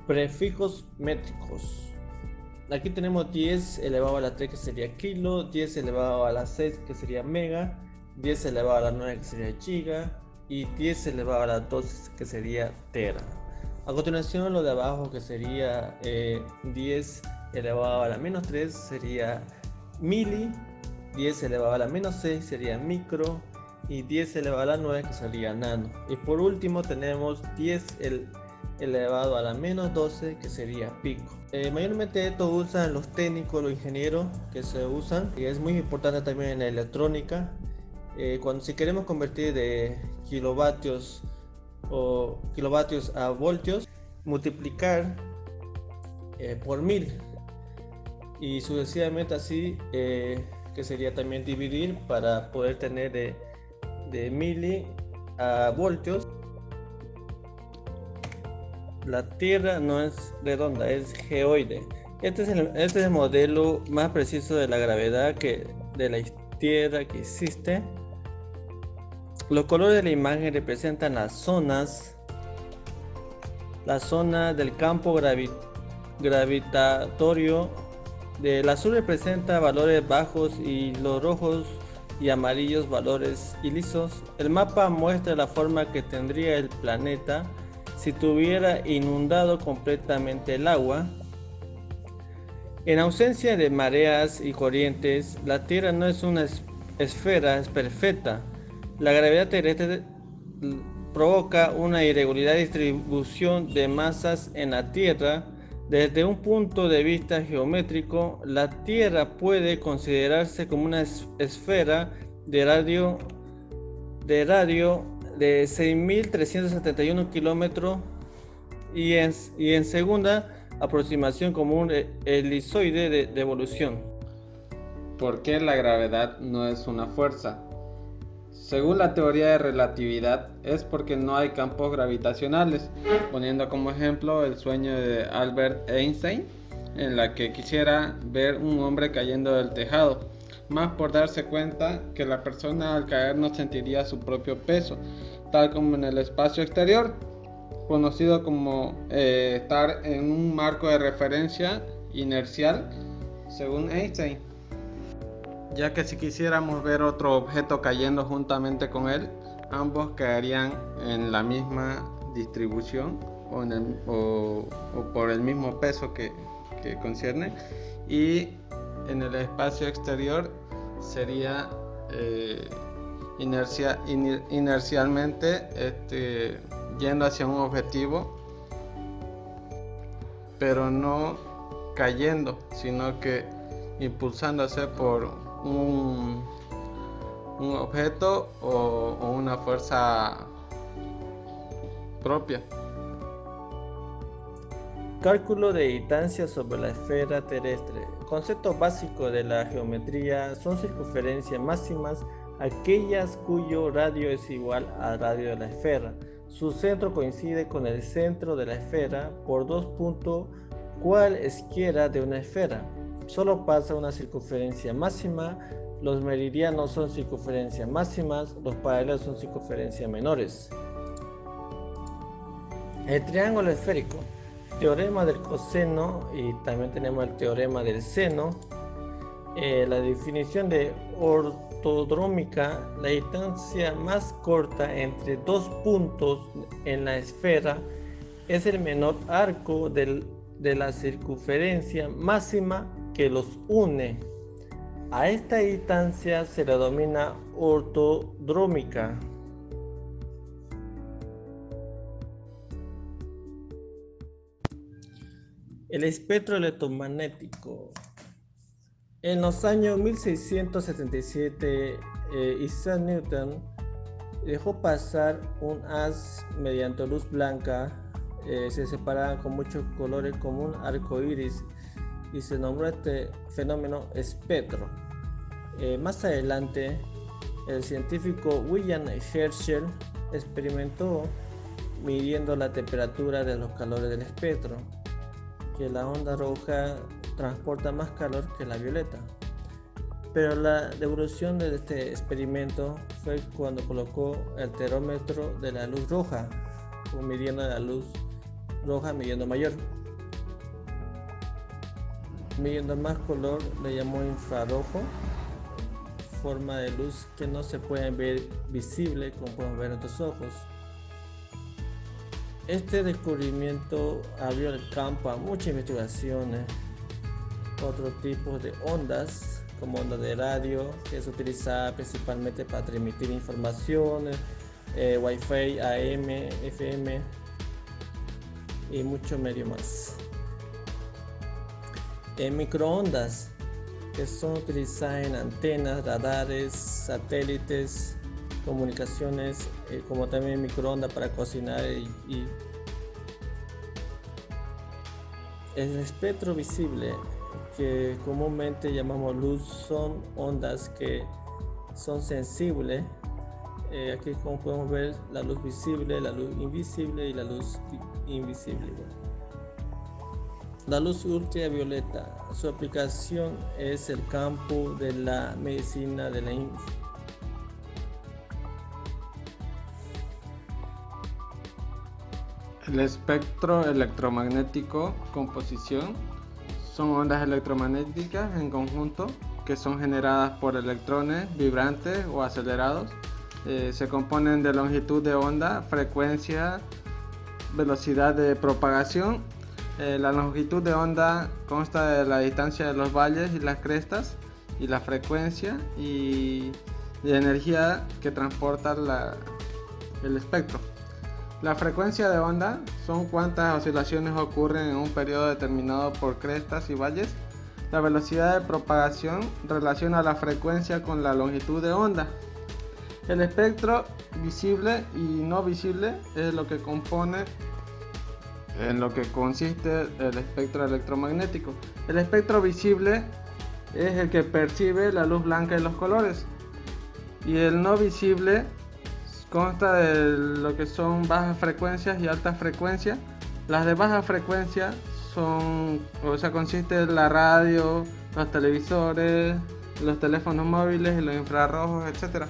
Prefijos métricos. Aquí tenemos 10 elevado a la 3 que sería kilo, 10 elevado a la 6 que sería mega, 10 elevado a la 9 que sería giga y 10 elevado a la 2 que sería tera. A continuación lo de abajo que sería 10 elevado a la menos 3 sería mili, 10 elevado a la menos 6 sería micro y 10 elevado a la 9 que sería nano. Y por último tenemos 10 elevado a la menos 12 que sería pico. Mayormente esto usan los técnicos, los ingenieros que se usan y es muy importante también en la electrónica. Cuando si queremos convertir de kilovatios o kilovatios a voltios, multiplicar por 1000 y sucesivamente así, que sería también dividir para poder tener de mili a voltios. La Tierra no es redonda, es geoide. Este es el modelo más preciso de la gravedad de la Tierra que existe. Los colores de la imagen representan las zonas. La zona del campo gravitatorio del azul representa valores bajos y los rojos y amarillos valores lisos. El mapa muestra la forma que tendría el planeta si tuviera inundado completamente el agua. En ausencia de mareas y corrientes, la Tierra no es una esfera, es perfecta. La gravedad terrestre provoca una irregular distribución de masas en la Tierra. Desde un punto de vista geométrico, la Tierra puede considerarse como una esfera de radio de 6.371 kilómetros y en segunda aproximación como un elipsoide de evolución. ¿Por qué la gravedad no es una fuerza? Según la teoría de relatividad, es porque no hay campos gravitacionales, poniendo como ejemplo el sueño de Albert Einstein, en la que quisiera ver un hombre cayendo del tejado, más por darse cuenta que la persona al caer no sentiría su propio peso, tal como en el espacio exterior, conocido como estar en un marco de referencia inercial, según Einstein, ya que si quisiéramos ver otro objeto cayendo juntamente con él, ambos caerían en la misma distribución o por el mismo peso que concierne, y en el espacio exterior sería inercialmente yendo hacia un objetivo, pero no cayendo, sino que impulsándose por un objeto o una fuerza propia. Cálculo de distancia sobre la esfera terrestre. Concepto básico de la geometría son circunferencias máximas, aquellas cuyo radio es igual al radio de la esfera. Su centro coincide con el centro de la esfera por 2 puntos cualesquiera de una esfera. Solo pasa una circunferencia máxima. Los meridianos son circunferencias máximas, los paralelos son circunferencias menores. El triángulo esférico. Teorema del coseno y también tenemos el teorema del seno. La definición de ortodrómica, la distancia más corta entre dos puntos en la esfera es el menor arco de la circunferencia máxima que los une. A esta distancia se la denomina ortodrómica. El espectro electromagnético. En los años 1677, Isaac Newton dejó pasar un haz mediante luz blanca. Se separaban con muchos colores como un arco iris y se nombró este fenómeno espectro. Más adelante, el científico William Herschel experimentó midiendo la temperatura de los calores del espectro, que la onda roja transporta más calor que la violeta. Pero la devolución de este experimento fue cuando colocó el termómetro de la luz roja, midiendo la luz roja midiendo mayor. Midiendo más color le llamó infrarrojo, forma de luz que no se puede ver visible como podemos ver en nuestros ojos. Este descubrimiento abrió el campo a muchas investigaciones. Otros tipos de ondas, como onda de radio, que es utilizada principalmente para transmitir información, Wi-Fi, AM, FM y mucho medio más. Microondas, que son utilizadas en antenas, radares, satélites, comunicaciones, como también microondas para cocinar y el espectro visible, que comúnmente llamamos luz, son ondas que son sensibles. Aquí como podemos ver la luz visible, la luz invisible y la luz invisible. La luz ultravioleta, su aplicación es el campo de la medicina de la El espectro electromagnético, composición, son ondas electromagnéticas en conjunto que son generadas por electrones vibrantes o acelerados. Se componen de longitud de onda, frecuencia, velocidad de propagación. La longitud de onda consta de la distancia de los valles y las crestas y la frecuencia y de energía que transporta el espectro. La frecuencia de onda son cuántas oscilaciones ocurren en un periodo determinado por crestas y valles. La velocidad de propagación relaciona la frecuencia con la longitud de onda. El espectro visible y no visible es lo que compone en lo que consiste el espectro electromagnético. El espectro visible es el que percibe la luz blanca y los colores, y el no visible consta de lo que son bajas frecuencias y altas frecuencias. Las de baja frecuencia consiste en la radio, los televisores, los teléfonos móviles, los infrarrojos, etc.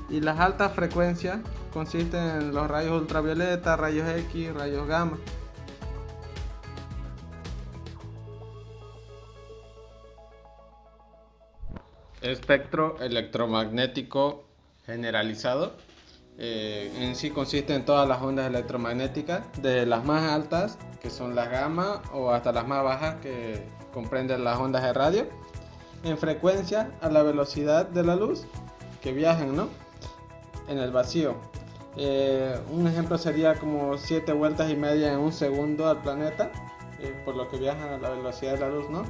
Y las altas frecuencias consisten en los rayos ultravioleta, rayos X, rayos gamma. Espectro electromagnético generalizado. En sí consiste en todas las ondas electromagnéticas, desde las más altas, que son las gamma, o hasta las más bajas, que comprenden las ondas de radio, en frecuencia a la velocidad de la luz, que viajan, ¿no?, en el vacío. Un ejemplo sería como 7 vueltas y media en un segundo al planeta, por lo que viajan a la velocidad de la luz, ¿no?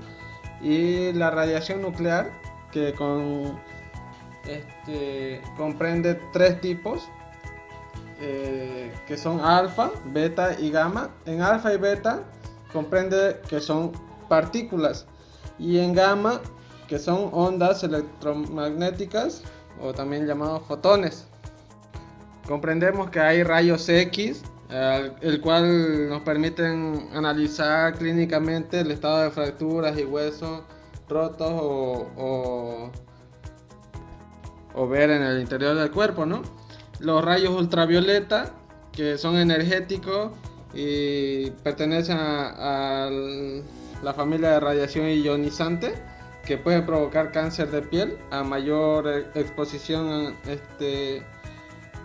Y la radiación nuclear, que comprende 3 tipos, que son alfa, beta y gamma. En alfa y beta comprende que son partículas, y en gamma, que son ondas electromagnéticas, o también llamados fotones. Comprendemos que hay rayos X, el cual nos permiten analizar clínicamente el estado de fracturas y huesos rotos o ver en el interior del cuerpo, ¿no? Los rayos ultravioleta, que son energéticos y pertenecen a la familia de radiación ionizante, que pueden provocar cáncer de piel a mayor exposición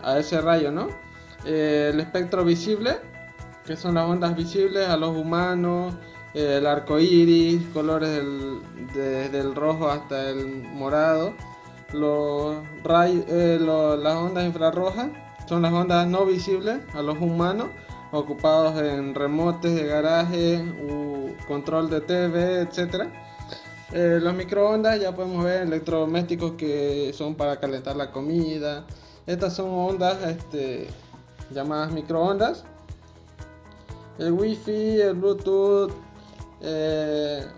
a ese rayo, ¿no? El espectro visible, que son las ondas visibles a los humanos, el arco iris, colores desde el rojo hasta el morado. Las ondas infrarrojas son las ondas no visibles a los humanos, ocupados en remotes de garaje, control de TV, etc. Los microondas, ya podemos ver electrodomésticos que son para calentar la comida. Estas son ondas llamadas microondas. El wifi, el bluetooth,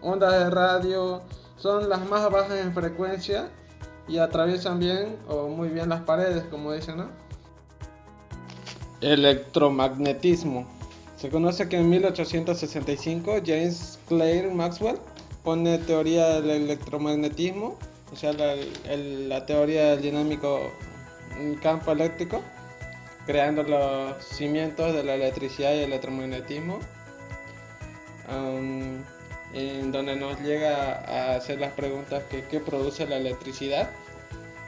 ondas de radio son las más bajas en frecuencia y atraviesan bien o muy bien las paredes, como dicen, ¿no? Electromagnetismo. Se conoce que en 1865 James Clerk Maxwell pone teoría del electromagnetismo, o sea, la teoría del dinámico campo eléctrico, creando los cimientos de la electricidad y el electromagnetismo, en donde nos llega a hacer las preguntas que ¿qué produce la electricidad?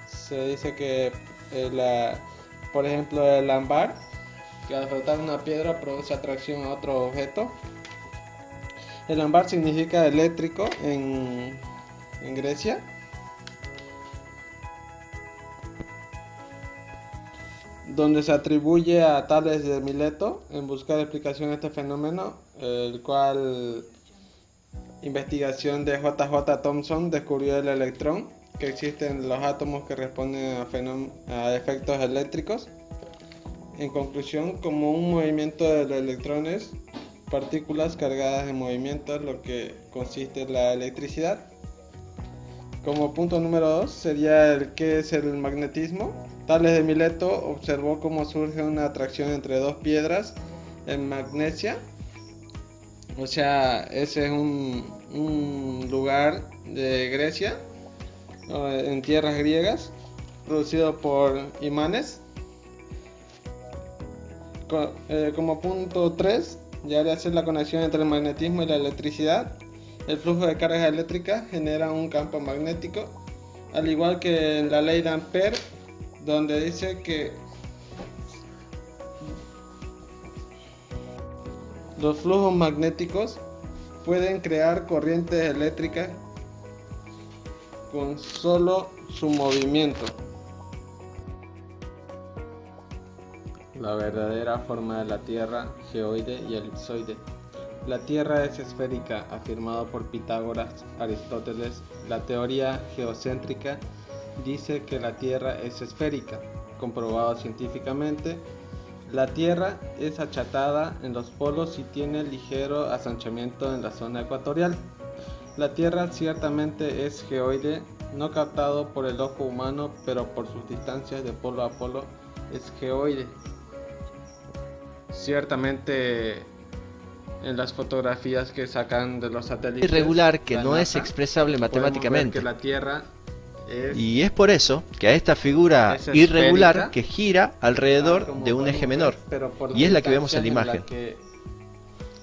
Se dice que por ejemplo el ámbar, que al frotar una piedra produce atracción a otro objeto. El ámbar significa eléctrico en Grecia. Donde se atribuye a Tales de Mileto en buscar explicación a este fenómeno, el cual investigación de J.J. Thomson descubrió el electrón, que existen los átomos que responden a efectos eléctricos. En conclusión, como un movimiento de los electrones, partículas cargadas en movimiento, lo que consiste en la electricidad. Como punto número 2 sería el qué es el magnetismo. Tales de Mileto observó cómo surge una atracción entre dos piedras en Magnesia. O sea, ese es un lugar de Grecia, en tierras griegas, producido por imanes. Como punto 3, ya de hacer la conexión entre el magnetismo y la electricidad. El flujo de cargas eléctricas genera un campo magnético, al igual que en la ley de Ampère, donde dice que los flujos magnéticos pueden crear corrientes eléctricas con solo su movimiento. La verdadera forma de la Tierra, geoide y elipsoide. La Tierra es esférica, afirmado por Pitágoras, Aristóteles. La teoría geocéntrica dice que la Tierra es esférica, comprobado científicamente. La Tierra es achatada en los polos y tiene ligero asanchamiento en la zona ecuatorial. La Tierra ciertamente es geoide, no captado por el ojo humano, pero por sus distancias de polo a polo es geoide. Ciertamente en las fotografías que sacan de los satélites irregular que no NASA, es expresable matemáticamente. que la Tierra y es por eso que a esta figura irregular que gira alrededor de un eje menor, y es la que vemos en la imagen.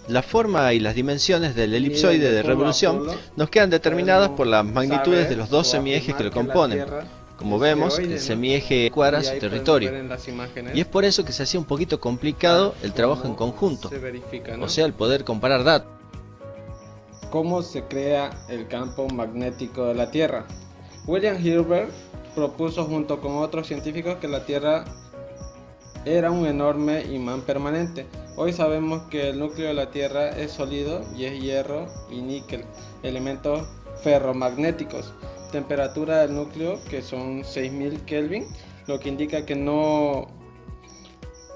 La forma y las dimensiones del elipsoide de revolución nos quedan determinadas por las magnitudes de los dos semiejes que lo componen. Como vemos, el semieje cuadra su territorio, y es por eso que se hacía un poquito complicado el trabajo en conjunto, o sea, el poder comparar datos. ¿Cómo se crea el campo magnético de la Tierra? William Hilbert propuso junto con otros científicos que la Tierra era un enorme imán permanente. Hoy sabemos que el núcleo de la Tierra es sólido y es hierro y níquel, elementos ferromagnéticos. Temperatura del núcleo que son 6000 Kelvin, lo que indica que no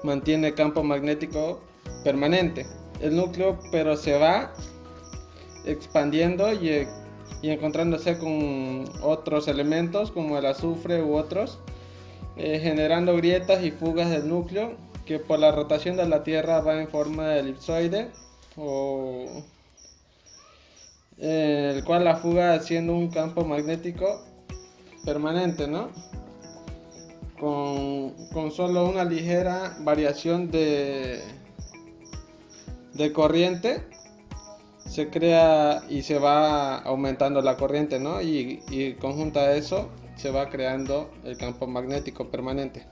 mantiene campo magnético permanente. El núcleo pero se va expandiendo y encontrándose con otros elementos como el azufre u otros, generando grietas y fugas del núcleo que por la rotación de la Tierra va en forma de elipsoide, el cual la fuga haciendo un campo magnético permanente, ¿no? Con solo una ligera variación de corriente se crea y se va aumentando la corriente, ¿no? Y conjunta a eso se va creando el campo magnético permanente.